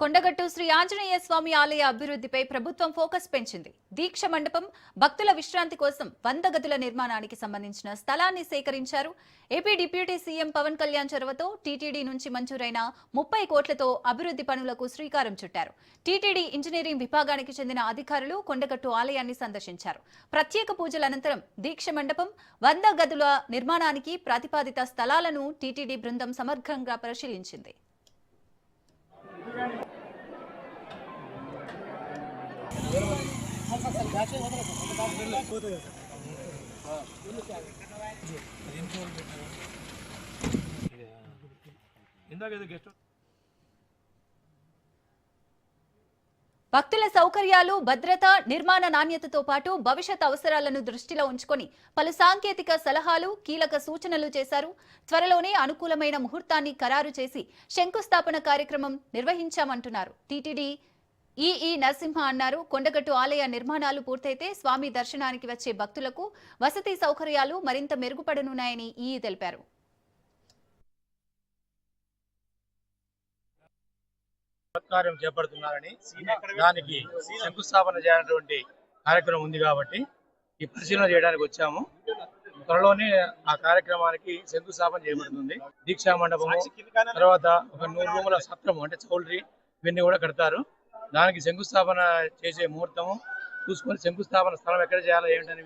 కొండగట్టు శ్రీ ఆంజనేయ స్వామి ఆలయ అభివృద్ధిపై ప్రభుత్వం ఫోకస్ పెంచింది. దీక్ష మండపం, భక్తుల విశ్రాంతి కోసం 100 గదుల నిర్మాణానికి సంబంధించిన స్థలాన్ని సేకరించారు. AP deputy CM Pawan Kalyan చొరవతో టీటీడీ నుంచి మంజూరైన 30 కోట్లతో అభివృద్ధి పనులకు శ్రీకారం చుట్టారు. టీటీడీ ఇంజనీరింగ్ విభాగానికి చెందిన అధికారులు కొండగట్టు ఆలయాన్ని సందర్శించారు. ప్రత్యేక పూజల అనంతరం దీక్ష మండపం, 100 గదుల నిర్మాణానికి ప్రతిపాదిత స్థలాలను టీటీడీ బృందం సమగ్రంగా పరిశీలించింది. భక్తుల సౌకర్యాలు, భద్రత, నిర్మాణ నాణ్యతతో పాటు భవిష్యత్ అవసరాలను దృష్టిలో ఉంచుకొని పలు సాంకేతిక సలహాలు, కీలక సూచనలు చేశారు. త్వరలోనే అనుకూలమైన ముహూర్తాన్ని ఖరారు చేసి శంకుస్థాపన కార్యక్రమం నిర్వహించామంటున్నారు టీటీడీ ఈఈ నరసింహ అన్నారు. కొండగట్టు ఆలయ నిర్మాణాలు పూర్తయితే స్వామి దర్శనానికి వచ్చే భక్తులకు వసతి సౌకర్యాలు మరింత మెరుగుపడనున్నాయని ఈఈ తెలిపారు. కార్యం చేపడుతున్నారని, దానికి శంకుస్థాపన చేయాలనేటువంటి కార్యక్రమం ఉంది కాబట్టి ఈ పరిశీలన చేయడానికి వచ్చాము. త్వరలోనే ఆ కార్యక్రమానికి శంకుస్థాపన చేయబడుతుంది. దీక్షా మండపము, తర్వాత ఒక 100 రూముల సత్రము అంటే చౌల్ట్రీ ఇవన్నీ కూడా కడతారు. దానికి శంకుస్థాపన చేసే ముహూర్తము చూసుకొని శంకుస్థాపన స్థలం ఎక్కడ చేయాలో ఏమిటని